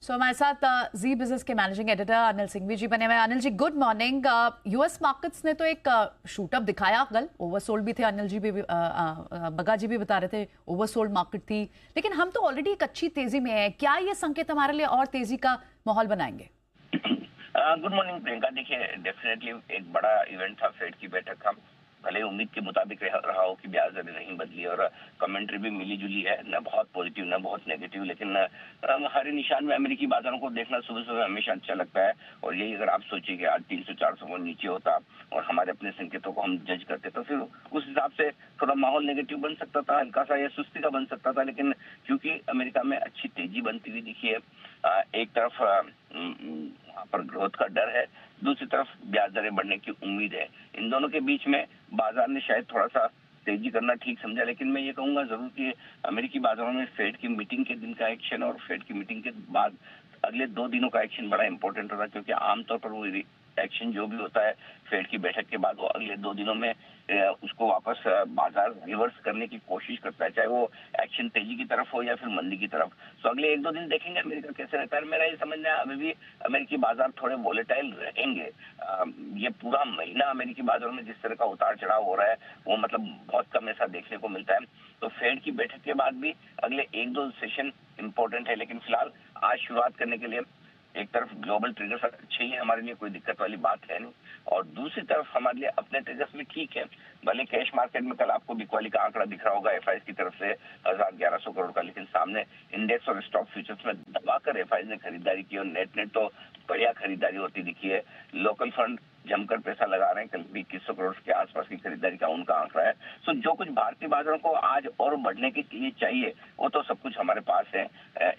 हमारे साथ जी बिजनेस के मैनेजिंग एडिटर अनिल सिंघवी जी बने हुए हैं। Anil ji, good morning. US markets ने तो एक शूटअप दिखाया, कल ओवरसोल्ड भी थे। अनिल जी भी बगा जी भी बता रहे थे ओवरसोल्ड मार्केट थी, लेकिन हम तो ऑलरेडी एक अच्छी तेजी में है। क्या ये संकेत हमारे लिए और तेजी का माहौल बनाएंगे? Good morning Priyanka. देखिए, डेफिनेटली एक बड़ा इवेंट था, फेड की बैठक था। भले उम्मीद के मुताबिक रहा हो कि ब्याज दरें नहीं बदली और कमेंट्री भी मिली जुली है, न बहुत पॉजिटिव न बहुत नेगेटिव, लेकिन हर निशान में अमेरिकी बाजारों को देखना सुबह सुबह हमेशा अच्छा लगता है। और यही अगर आप सोचिए कि आज 300-400 पॉइंट नीचे होता और हमारे अपने संकेतों को हम जज करते तो फिर उस हिसाब से थोड़ा माहौल नेगेटिव बन सकता था, हल्का सा या सुस्ती का बन सकता था। लेकिन क्योंकि अमेरिका में अच्छी तेजी बनती हुई दिखी है, एक तरफ वहाँ पर ग्रोथ का डर है, दूसरी तरफ ब्याज दरें बढ़ने की उम्मीद है। इन दोनों के बीच में बाजार ने शायद थोड़ा सा तेजी करना ठीक समझा। लेकिन मैं ये कहूंगा जरूर कि अमेरिकी बाजारों में फेड की मीटिंग के दिन का एक्शन और फेड की मीटिंग के बाद अगले 2 दिनों का एक्शन बड़ा इंपॉर्टेंट होता है, क्योंकि आमतौर पर वो एक्शन जो भी होता है फेड की बैठक के बाद, वो अगले 2 दिनों में उसको वापस बाजार रिवर्स करने की कोशिश करता है, चाहे वो एक्शन तेजी की तरफ हो या फिर मंदी की तरफ। तो अगले 1-2 दिन देखेंगे अमेरिका कैसे रहता है। मेरा ये समझना है अभी भी अमेरिकी बाजार थोड़े वोलेटाइल रहेंगे। ये पूरा महीना अमेरिकी बाजारों में जिस तरह का उतार चढ़ाव हो रहा है, वो मतलब बहुत कम ऐसा देखने को मिलता है। तो फेड की बैठक के बाद भी अगले 1-2 सेशन इंपॉर्टेंट है। लेकिन फिलहाल आज शुरुआत करने के लिए एक तरफ ग्लोबल ट्रिगर्स अच्छे ही है, हमारे लिए कोई दिक्कत वाली बात है नहीं, और दूसरी तरफ हमारे लिए अपने ट्रिगर्स भी ठीक है। भले कैश मार्केट में कल आपको बिकवाली का आंकड़ा दिख रहा होगा एफआईज की तरफ से 1100 करोड़ का, लेकिन सामने इंडेक्स और स्टॉक फ्यूचर्स में दबाकर एफआईज ने खरीदारी की और नेट नेट तो बढ़िया खरीदारी होती दिखी है। लोकल फंड जमकर पैसा लगा रहे हैं, कल भी 2100 करोड़ के आसपास की खरीदारी का उनका आंकड़ा है। सो जो कुछ भारतीय बाजारों को आज और बढ़ने के लिए चाहिए वो तो सब कुछ हमारे पास है,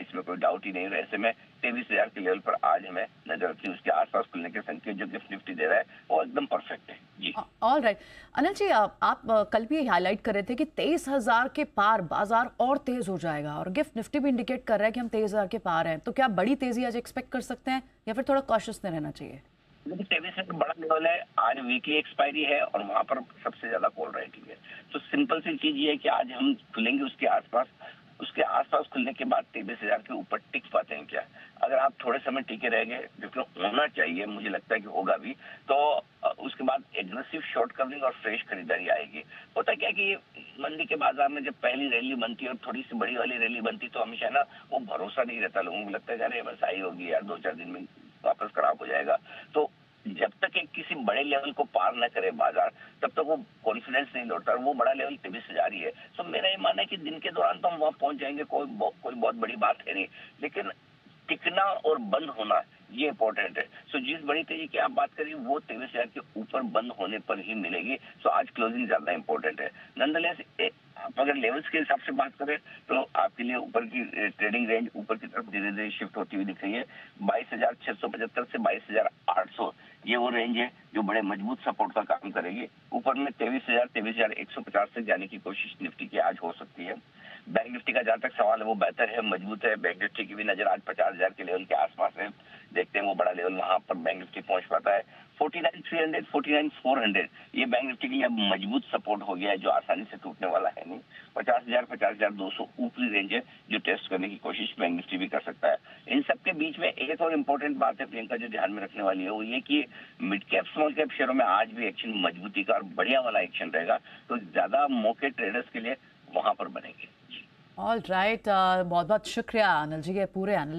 इसमें कोई डाउट ही नहीं है। ऐसे में 23,000 के लेवल पर आज हमें नजर रखी, उसके आसपास खुलने के संकेत जो गिफ्ट निफ्टी दे रहा है वो एकदम परफेक्ट है जी। All right. अनिल जी, आप कल भी हाईलाइट कर रहे थे कि 23,000 के पार बाजार और तेज हो जाएगा, और गिफ्ट निफ्टी भी इंडिकेट कर रहा है कि हम 23,000 के पार हैं। तो क्या बड़ी तेजी आज एक्सपेक्ट कर सकते हैं या फिर थोड़ा कॉशियस में रहना चाहिए? देखिए, 23 से बड़ा लेवल है, आज वीकली एक्सपायरी है और वहां पर सबसे ज्यादा कॉल राइटिंग है। तो सिंपल सी चीज ये है कि आज हम खुलेंगे उसके आसपास खुलने के बाद 23,000 के ऊपर टिक पाते हैं क्या? अगर आप थोड़े समय टिके रह गए, जितना होना चाहिए, मुझे लगता है कि होगा भी, तो उसके बाद एग्रेसिव शॉर्ट कवरिंग और फ्रेश खरीदारी आएगी। होता क्या है कि मंदी के बाजार में जब पहली रैली बनती है और थोड़ी सी बड़ी वाली रैली बनती है तो हमेशा ना वो भरोसा नहीं रहता, लोगों को लगता है अरे बस आई होगी यार, 2-4 दिन में वापस खराब हो जाएगा। तो जब तक एक किसी बड़े लेवल को पार न करे बाजार, तब तक वो कॉन्फिडेंस नहीं लौटता, वो बड़ा लेवल 23,000 ही है। तो मेरा ये मानना है कि दिन के दौरान तो हम वहां पहुंच जाएंगे, कोई बहुत बड़ी बात है नहीं, लेकिन टिकना और बंद होना ये इंपॉर्टेंट है। सो जिस बड़ी तेजी की आप बात करिए वो 23,000 के ऊपर बंद होने पर ही मिलेगी। सो आज क्लोजिंग ज्यादा इंपॉर्टेंट है। नंदलेस आप अगर लेवल्स के हिसाब से बात करें तो आपके लिए ऊपर की ट्रेडिंग रेंज ऊपर की तरफ धीरे धीरे शिफ्ट होती हुई दिख रही है। 22,675 से 22,800 ये वो रेंज है जो बड़े मजबूत सपोर्ट का काम करेगी। ऊपर में 23,150 तक जाने की कोशिश निफ्टी की आज हो सकती है। बैंक निफ्टी का जहां तक सवाल है वो बेहतर है, मजबूत है। बैंक निफ्टी की भी नजर आज 50,000 के लेवल के आसपास है। देखते हैं वो बड़ा लेवल वहां पर बैंक निफ्टी पहुंच पाता है। 49,300, 49,400 ये बैंक निफ्टी के लिए अब मजबूत सपोर्ट हो गया है, जो आसानी से टूटने वाला है नहीं। 50,000, 50,200 ऊपरी रेंज है जो टेस्ट करने की कोशिश बैंक निफ्टी भी कर सकता है। इन सबके बीच में एक और इम्पोर्टेंट बात है प्रियंका जो ध्यान में रखने वाली है, वो ये कि मिड कैप स्मॉल कैप शेयरों में आज भी एक्शन मजबूती का और बढ़िया वाला एक्शन रहेगा। तो ज्यादा मौके ट्रेडर्स के लिए वहां पर बनेंगे। All right. बहुत बहुत शुक्रिया अनिल जी, के पूरे एनालिसिस